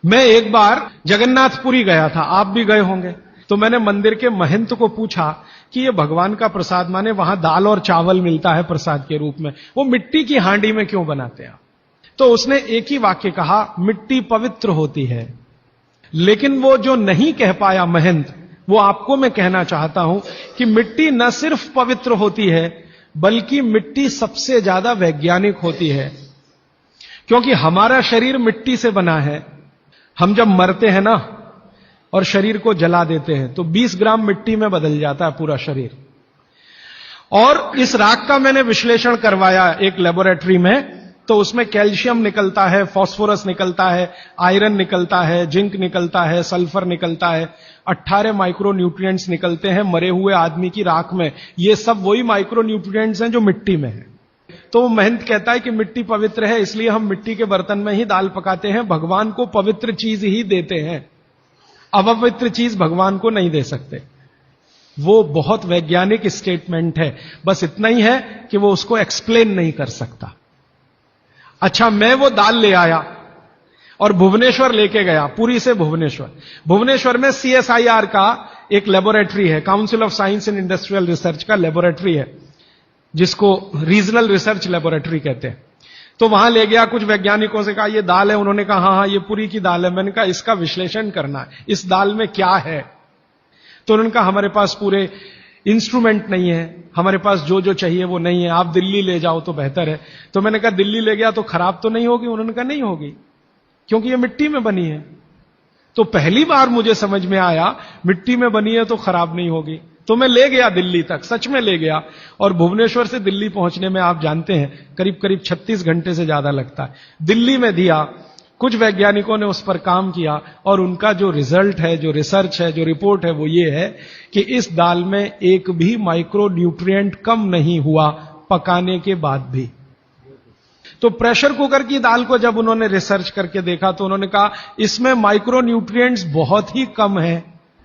मैं एक बार जगन्नाथपुरी गया था, आप भी गए होंगे। तो मैंने मंदिर के महंत को पूछा कि ये भगवान का प्रसाद, माने वहां दाल और चावल मिलता है प्रसाद के रूप में, वो मिट्टी की हांडी में क्यों बनाते हैं? तो उसने एक ही वाक्य कहा, मिट्टी पवित्र होती है। लेकिन वो जो नहीं कह पाया महंत, वो आपको मैं कहना चाहता हूं कि मिट्टी न सिर्फ पवित्र होती है, बल्कि मिट्टी सबसे ज्यादा वैज्ञानिक होती है। क्योंकि हमारा शरीर मिट्टी से बना है। हम जब मरते हैं ना और शरीर को जला देते हैं तो 20 ग्राम मिट्टी में बदल जाता है पूरा शरीर। और इस राख का मैंने विश्लेषण करवाया एक लेबोरेटरी में, तो उसमें कैल्शियम निकलता है, फास्फोरस निकलता है, आयरन निकलता है, जिंक निकलता है, सल्फर निकलता है, 18 माइक्रो न्यूट्रिएंट्स निकलते हैं मरे हुए आदमी की राख में। ये सब वही माइक्रो न्यूट्रिएंट्स हैं जो मिट्टी में है। तो महंत कहता है कि मिट्टी पवित्र है, इसलिए हम मिट्टी के बर्तन में ही दाल पकाते हैं, भगवान को पवित्र चीज ही देते हैं, अपवित्र चीज भगवान को नहीं दे सकते। वो बहुत वैज्ञानिक स्टेटमेंट है, बस इतना ही है कि वो उसको एक्सप्लेन नहीं कर सकता। अच्छा, मैं वो दाल ले आया और भुवनेश्वर लेके गया, पुरी से भुवनेश्वर। भुवनेश्वर में CSIR का एक लेबोरेटरी है, council of science and industrial research का लेबोरेटरी है, जिसको रीजनल रिसर्च लेबोरेटरी कहते हैं। तो वहां ले गया, कुछ वैज्ञानिकों से कहा ये दाल है, उन्होंने कहा हाँ ये पुरी की दाल है। मैंने कहा इसका विश्लेषण करना है, इस दाल में क्या है? तो उन्होंने कहा हमारे पास पूरे इंस्ट्रूमेंट नहीं है, हमारे पास जो जो चाहिए वो नहीं है, आप दिल्ली ले जाओ तो बेहतर है। तो मैंने कहा दिल्ली ले गया तो खराब तो नहीं होगी? उन्होंने कहा नहीं होगी, क्योंकि ये मिट्टी में बनी है। तो पहली बार मुझे समझ में आया मिट्टी में बनी है तो खराब नहीं होगी। तो मैं ले गया दिल्ली तक, सच में ले गया। और भुवनेश्वर से दिल्ली पहुंचने में आप जानते हैं करीब करीब 36 घंटे से ज्यादा लगता है। दिल्ली में दिया, कुछ वैज्ञानिकों ने उस पर काम किया और उनका जो रिजल्ट है, जो रिसर्च है, जो रिपोर्ट है, वो ये है कि इस दाल में एक भी माइक्रो न्यूट्रिएंट कम नहीं हुआ पकाने के बाद भी। तो प्रेशर कुकर की दाल को जब उन्होंने रिसर्च करके देखा तो उन्होंने कहा इसमें माइक्रो न्यूट्रिएंट्स बहुत ही कम है।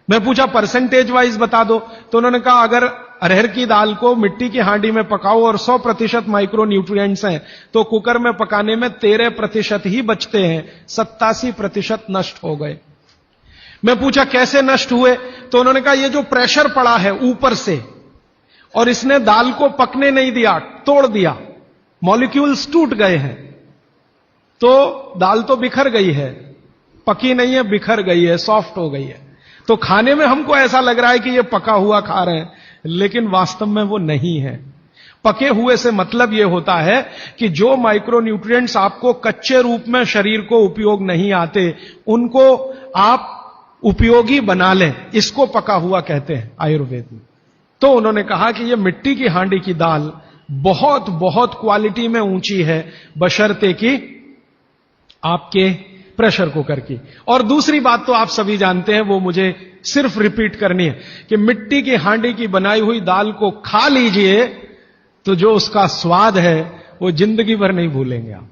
मैं पूछा परसेंटेज वाइज बता दो, तो उन्होंने कहा अगर अरहर की दाल को मिट्टी की हांडी में पकाओ और 100% माइक्रो न्यूट्रिएंट्स हैं, तो कुकर में पकाने में 13% ही बचते हैं, 87% नष्ट हो गए। मैं पूछा कैसे नष्ट हुए? तो उन्होंने कहा ये जो प्रेशर पड़ा है ऊपर से और इसने दाल को पकने नहीं दिया, तोड़ दिया, मॉलिक्यूल्स टूट गए हैं, तो दाल तो बिखर गई है, पकी नहीं है, बिखर गई है, सॉफ्ट हो गई है। तो खाने में हमको ऐसा लग रहा है कि ये पका हुआ खा रहे हैं, लेकिन वास्तव में वो नहीं है। पके हुए से मतलब यह होता है कि जो माइक्रो न्यूट्रिएंट्स आपको कच्चे रूप में शरीर को उपयोग नहीं आते, उनको आप उपयोगी बना लें, इसको पका हुआ कहते हैं आयुर्वेद में। तो उन्होंने कहा कि ये मिट्टी की हांडी की दाल बहुत बहुत क्वालिटी में ऊंची है, बशर्ते कि आपके प्रेशर कुकर की। और दूसरी बात तो आप सभी जानते हैं, वो मुझे सिर्फ रिपीट करनी है कि मिट्टी की हांडी की बनाई हुई दाल को खा लीजिए तो जो उसका स्वाद है वो जिंदगी भर नहीं भूलेंगे आप।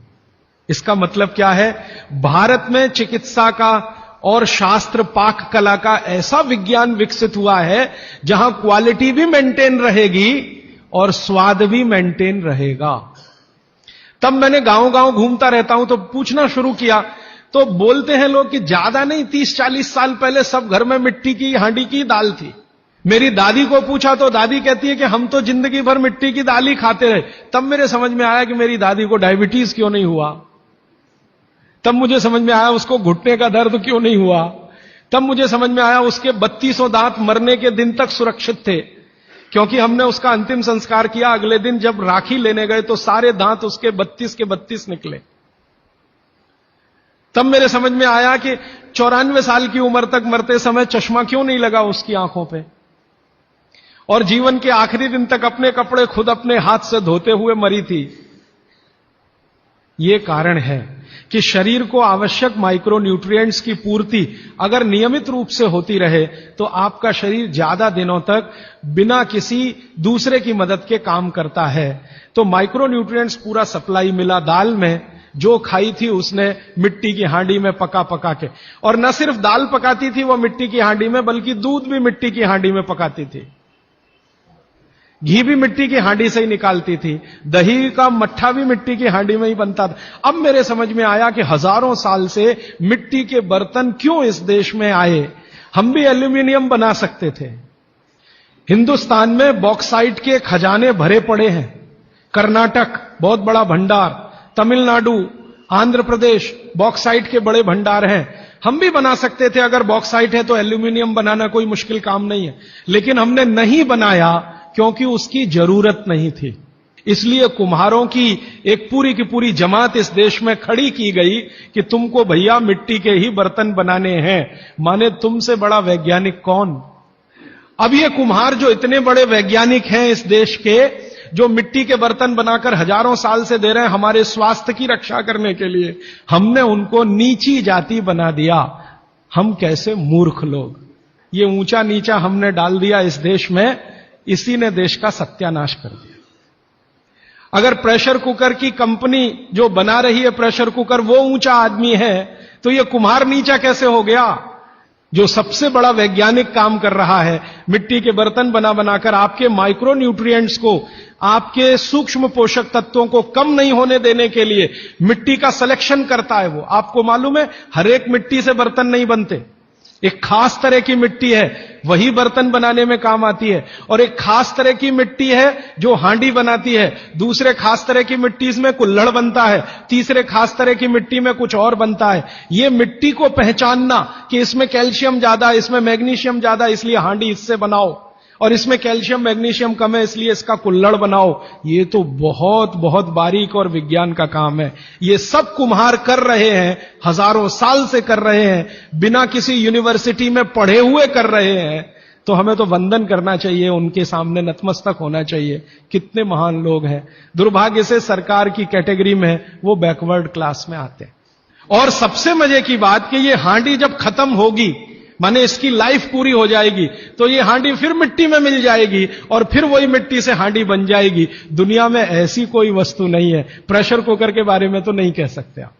इसका मतलब क्या है? भारत में चिकित्सा का और शास्त्र पाक कला का ऐसा विज्ञान विकसित हुआ है जहां क्वालिटी भी मेंटेन रहेगी और स्वाद भी मेंटेन रहेगा। तब मैंने गांव गांव घूमता रहता हूं तो पूछना शुरू किया, तो बोलते हैं लोग कि ज्यादा नहीं, 30-40 साल पहले सब घर में मिट्टी की हांडी की दाल थी। मेरी दादी को पूछा तो दादी कहती है कि हम तो जिंदगी भर मिट्टी की दाल ही खाते रहे। तब मेरे समझ में आया कि मेरी दादी को डायबिटीज क्यों नहीं हुआ। तब मुझे समझ में आया उसको घुटने का दर्द क्यों नहीं हुआ। तब मुझे समझ में आया उसके 3200 दांत मरने के दिन तक सुरक्षित थे, क्योंकि हमने उसका अंतिम संस्कार किया। अगले दिन जब राखी लेने गए तो सारे दांत उसके 32 के 32 निकले। तब मेरे समझ में आया कि 94 साल की उम्र तक मरते समय चश्मा क्यों नहीं लगा उसकी आंखों पे, और जीवन के आखिरी दिन तक अपने कपड़े खुद अपने हाथ से धोते हुए मरी थी। यह कारण है कि शरीर को आवश्यक माइक्रो न्यूट्रिएंट्स की पूर्ति अगर नियमित रूप से होती रहे तो आपका शरीर ज्यादा दिनों तक बिना किसी दूसरे की मदद के काम करता है। तो माइक्रो न्यूट्रिएंट्स पूरा सप्लाई मिला दाल में, जो खाई थी उसने मिट्टी की हांडी में पका पका के। और न सिर्फ दाल पकाती थी वो मिट्टी की हांडी में, बल्कि दूध भी मिट्टी की हांडी में पकाती थी। घी भी मिट्टी की हांडी से ही निकालती थी, दही का मट्ठा भी मिट्टी की हांडी में ही बनता था। अब मेरे समझ में आया कि हजारों साल से मिट्टी के बर्तन क्यों इस देश में आए। हम भी एल्यूमिनियम बना सकते थे। हिंदुस्तान में बॉक्साइट के खजाने भरे पड़े हैं। कर्नाटक बहुत बड़ा भंडार, तमिलनाडु, आंध्र प्रदेश बॉक्साइट के बड़े भंडार हैं। हम भी बना सकते थे, अगर बॉक्साइट है तो एल्यूमिनियम बनाना कोई मुश्किल काम नहीं है। लेकिन हमने नहीं बनाया क्योंकि उसकी जरूरत नहीं थी। इसलिए कुम्हारों की एक पूरी की पूरी जमात इस देश में खड़ी की गई कि तुमको भैया मिट्टी के ही बर्तन बनाने हैं। माने तुमसे बड़ा वैज्ञानिक कौन। अब ये कुम्हार जो इतने बड़े वैज्ञानिक हैं इस देश के, जो मिट्टी के बर्तन बनाकर हजारों साल से दे रहे हैं हमारे स्वास्थ्य की रक्षा करने के लिए, हमने उनको नीची जाति बना दिया। हम कैसे मूर्ख लोग, ये ऊंचा नीचा हमने डाल दिया इस देश में, इसी ने देश का सत्यानाश कर दिया। अगर प्रेशर कुकर की कंपनी जो बना रही है प्रेशर कुकर वो ऊंचा आदमी है, तो ये कुम्हार नीचा कैसे हो गया। जो सबसे बड़ा वैज्ञानिक काम कर रहा है, मिट्टी के बर्तन बना बनाकर आपके माइक्रो न्यूट्रिएंट्स को, आपके सूक्ष्म पोषक तत्वों को कम नहीं होने देने के लिए मिट्टी का सिलेक्शन करता है वो। आपको मालूम है हर एक मिट्टी से बर्तन नहीं बनते। एक खास तरह की मिट्टी है वही बर्तन बनाने में काम आती है, और एक खास तरह की मिट्टी है जो हांडी बनाती है, दूसरे खास तरह की मिट्टी में कुल्हड़ बनता है, तीसरे खास तरह की मिट्टी में कुछ और बनता है। ये मिट्टी को पहचानना कि इसमें कैल्शियम ज्यादा, इसमें मैग्नीशियम ज्यादा, इसलिए हांडी इससे बनाओ, और इसमें कैल्शियम मैग्नीशियम कम है इसलिए इसका कुल्हड़ बनाओ, ये तो बहुत बहुत बारीक और विज्ञान का काम है। ये सब कुम्हार कर रहे हैं, हजारों साल से कर रहे हैं, बिना किसी यूनिवर्सिटी में पढ़े हुए कर रहे हैं। तो हमें तो वंदन करना चाहिए, उनके सामने नतमस्तक होना चाहिए। कितने महान लोग हैं। दुर्भाग्य से सरकार की कैटेगरी में वो बैकवर्ड क्लास में आते हैं। और सबसे मजे की बात कि ये हांडी जब खत्म होगी, माने इसकी लाइफ पूरी हो जाएगी, तो ये हांडी फिर मिट्टी में मिल जाएगी और फिर वही मिट्टी से हांडी बन जाएगी। दुनिया में ऐसी कोई वस्तु नहीं है। प्रेशर कुकर के बारे में तो नहीं कह सकते आप,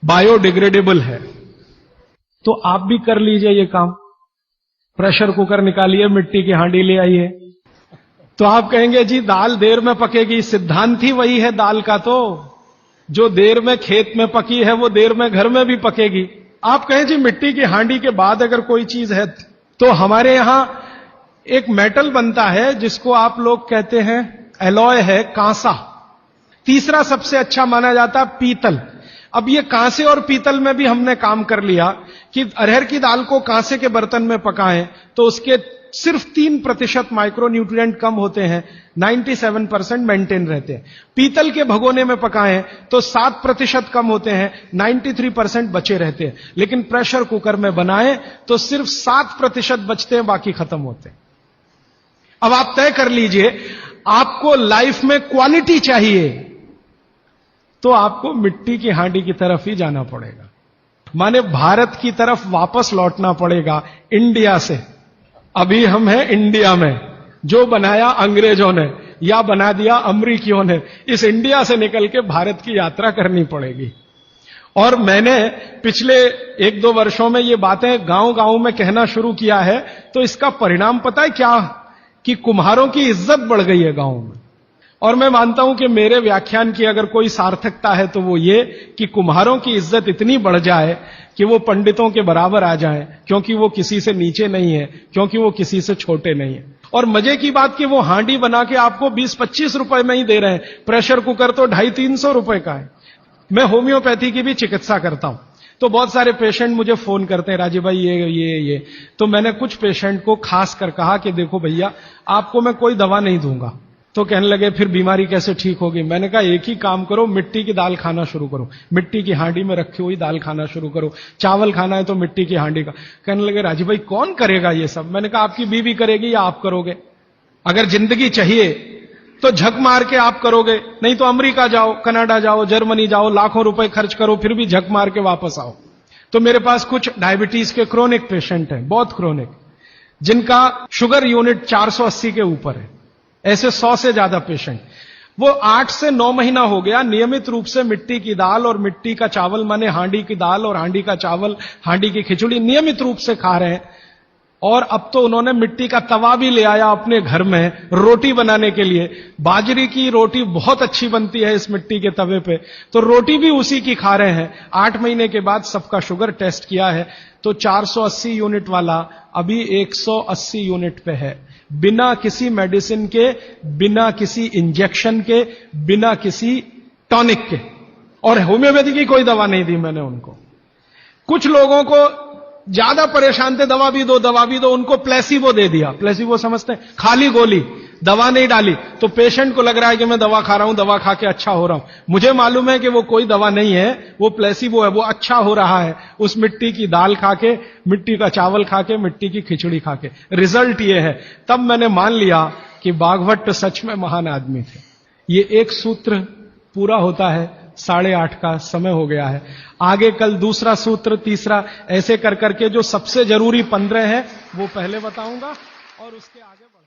बायोडिग्रेडेबल है। तो आप भी कर लीजिए ये काम, प्रेशर कुकर निकालिए, मिट्टी की हांडी ले आइए। तो आप कहेंगे जी दाल देर में पकेगी, सिद्धांत ही वही है दाल का, तो जो देर में खेत में पकी है वो देर में घर में भी पकेगी। आप कहें जी मिट्टी की हांडी के बाद अगर कोई चीज है, तो हमारे यहां एक मेटल बनता है जिसको आप लोग कहते हैं एलॉय है, कांसा। तीसरा सबसे अच्छा माना जाता है पीतल। अब ये कांसे और पीतल में भी हमने काम कर लिया कि अरहर की दाल को कांसे के बर्तन में पकाएं तो उसके सिर्फ 3% माइक्रो न्यूट्रिएंट कम होते हैं, 97% मेंटेन रहते हैं। पीतल के भगोने में पकाएं तो 7% कम होते हैं, 93% बचे रहते हैं। लेकिन प्रेशर कुकर में बनाएं तो सिर्फ 7% बचते हैं, बाकी खत्म होते हैं। अब आप तय कर लीजिए, आपको लाइफ में क्वालिटी चाहिए तो आपको मिट्टी की हांडी की तरफ ही जाना पड़ेगा, माने भारत की तरफ वापस लौटना पड़ेगा, इंडिया से। अभी हम हैं इंडिया में, जो बनाया अंग्रेजों ने या बना दिया अमरीकियों ने, इस इंडिया से निकल के भारत की यात्रा करनी पड़ेगी। और मैंने पिछले 1-2 वर्षों में ये बातें गांव गांव में कहना शुरू किया है, तो इसका परिणाम पता है क्या, कि कुम्हारों की इज्जत बढ़ गई है गांव में। और मैं मानता हूं कि मेरे व्याख्यान की अगर कोई सार्थकता है तो वो ये कि कुम्हारों की इज्जत इतनी बढ़ जाए कि वो पंडितों के बराबर आ जाएं, क्योंकि वो किसी से नीचे नहीं है, क्योंकि वो किसी से छोटे नहीं है। और मजे की बात कि वो हांडी बना के आपको 20-25 रुपए में ही दे रहे हैं, प्रेशर कुकर तो 250-300 रुपए का है। मैं होम्योपैथी की भी चिकित्सा करता हूं, तो बहुत सारे पेशेंट मुझे फोन करते हैं, राजीव भाई ये। तो मैंने कुछ पेशेंट को खास कर कहा कि देखो भैया, आपको मैं कोई दवा नहीं दूंगा। तो कहने लगे फिर बीमारी कैसे ठीक होगी। मैंने कहा एक ही काम करो, मिट्टी की दाल खाना शुरू करो, मिट्टी की हांडी में रखी हुई दाल खाना शुरू करो। चावल खाना है तो मिट्टी की हांडी का। कहने लगे राजीव भाई कौन करेगा ये सब। मैंने कहा आपकी बीवी करेगी या आप करोगे। अगर जिंदगी चाहिए तो झक मार के आप करोगे, नहीं तो अमेरिका जाओ, कनाडा जाओ, जर्मनी जाओ, लाखों रुपए खर्च करो, फिर भी झक मार के वापस आओ। तो मेरे पास कुछ डायबिटीज के क्रोनिक पेशेंट हैं, बहुत क्रोनिक, जिनका शुगर यूनिट 480 के ऊपर है। ऐसे 100 से ज्यादा पेशेंट, वो 8 से 9 महीना हो गया नियमित रूप से मिट्टी की दाल और मिट्टी का चावल, माने हांडी की दाल और हांडी का चावल, हांडी की खिचड़ी नियमित रूप से खा रहे हैं। और अब तो उन्होंने मिट्टी का तवा भी ले आया अपने घर में रोटी बनाने के लिए। बाजरे की रोटी बहुत अच्छी बनती है इस मिट्टी के तवे पे, तो रोटी भी उसी की खा रहे हैं। 8 महीने के बाद सबका शुगर टेस्ट किया है तो 480 यूनिट वाला अभी 180 यूनिट पे है, बिना किसी मेडिसिन के, बिना किसी इंजेक्शन के, बिना किसी टॉनिक के। और होम्योपैथी की कोई दवा नहीं दी मैंने उनको। कुछ लोगों को ज्यादा परेशान थे, दवा भी दो, उनको प्लेसिबो दे दिया। प्लेसिबो समझते हैं? खाली गोली, दवा नहीं डाली। तो पेशेंट को लग रहा है कि मैं दवा खा रहा हूं, दवा खा के अच्छा हो रहा हूं। मुझे मालूम है कि वो कोई दवा नहीं है, वो प्लेसिबो है, वो अच्छा हो रहा है उस मिट्टी की दाल खा के, मिट्टी का चावल खा के, मिट्टी की खिचड़ी खा के। रिजल्ट ये है। तब मैंने मान लिया कि बागभट्ट सच में महान आदमी थे। ये एक सूत्र पूरा होता है, 8:30 का समय हो गया है। आगे कल दूसरा सूत्र, तीसरा, ऐसे कर करके जो सबसे जरूरी 15 है वो पहले बताऊंगा और उसके आगे बढ़